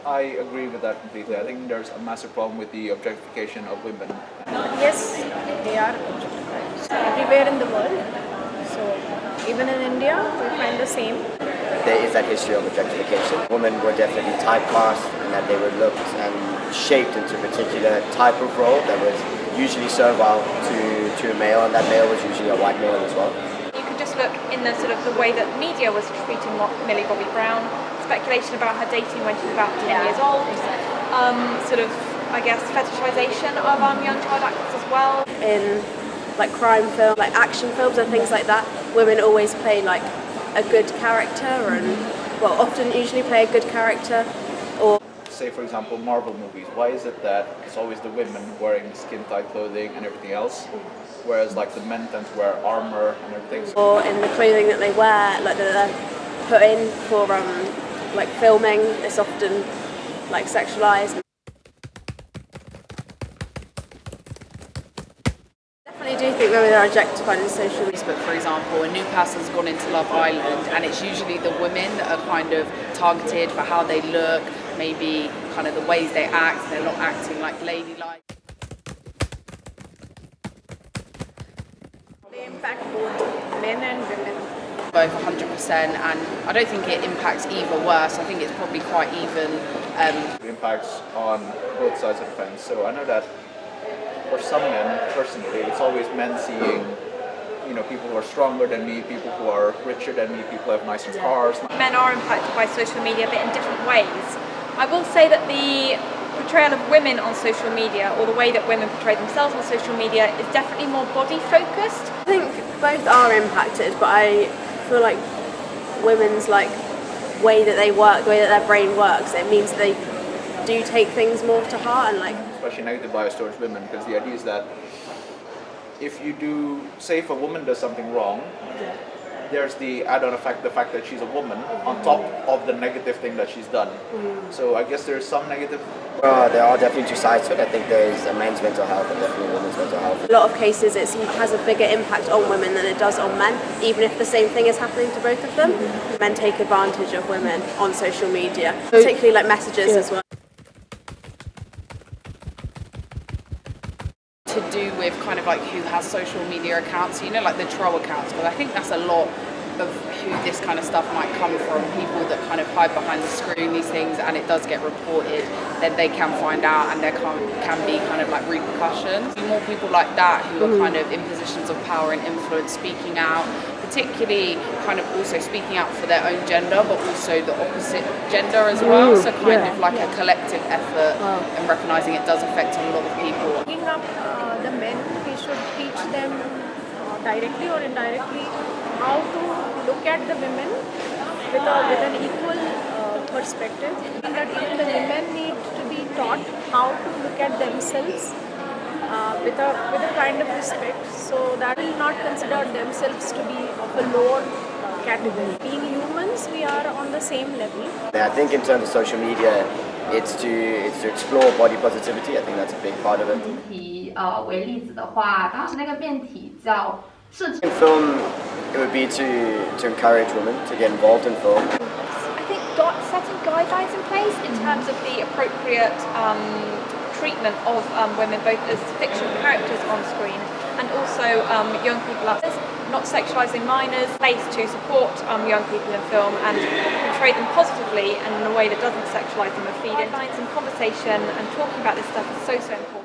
I agree with that completely. I think there's a massive problem with the objectification of women. Yes, they are objectified everywhere in the world. So even in India, we find the same. There is that history of objectification. Women were definitely typecast and that they were looked and shaped into a particular type of role that was usually servile to a male, and that male was usually a white male as well. You could just look in the sort of the way that media was treating Millie Bobby Brown, speculation about her dating when she was about 10 years old, sort of, I guess, fetishization of young child actors as well. In like crime film, like action films and things like that, women always play like a good character and, well, often usually play a good character. Or say, for example, Marvel movies. Why is it that it's always the women wearing skin-tight clothing and everything else, whereas like the men tend to wear armor and everything? Or in the clothing that they wear, like that they're put in for like filming, it's often like sexualized. I do think women are objectified in social media. Facebook, for example, a new person's gone into Love Island, and it's usually the women that are kind of targeted for how they look, maybe kind of the ways they act. They're not acting like ladylike. They impact both men and women. Both 100%, and I don't think it impacts either worse. I think it's probably quite even. It impacts on both sides of the fence. So I know that for some men, personally, it's always men seeing, people who are stronger than me, people who are richer than me, people who have nicer cars. Men are impacted by social media, but in different ways. I will say that the portrayal of women on social media, or the way that women portray themselves on social media, is definitely more body focused. I think both are impacted, but I feel like women's way that they work, the way that their brain works, it means they do take things more to heart, and especially negative bias towards women, because the idea is that if you do, say if a woman does something wrong, there's the add-on effect, the fact that she's a woman, on top of the negative thing that she's done. So I guess there's some negative. There are definitely two sides to it. I think there's a men's mental health and definitely women's mental health. A lot of cases it has a bigger impact on women than it does on men, even if the same thing is happening to both of them. Men take advantage of women on social media, particularly like messages as well. To do with kind of like who has social media accounts, like the troll accounts, because I think that's a lot of who this kind of stuff might come from. People that kind of hide behind the screen these things, and it does get reported, then they can find out, and there can be kind of like repercussions. More people like that who are kind of in positions of power and influence speaking out, particularly kind of also speaking out for their own gender, but also the opposite gender as well. So kind of like a collective effort, and recognizing it does affect a lot of people. Picking up the men, we should teach them directly or indirectly how to look at the women with an equal perspective. And that even the women need to be taught how to look at themselves with a kind of respect, so that will not consider themselves to be of a lower category. Being humans, we are on the same level. I think in terms of social media, it's to explore body positivity. I think that's a big part of it. 为例子的话，当时那个辩题叫设计。 In film, it would be to encourage women to get involved in film. I think setting guidelines in place in terms of the appropriate treatment of women, both as fictional characters on screen and also young people actors, not sexualising minors, place to support young people in film and portray them positively and in a way that doesn't sexualise them or feed in. Guidelines and conversation and talking about this stuff is so important.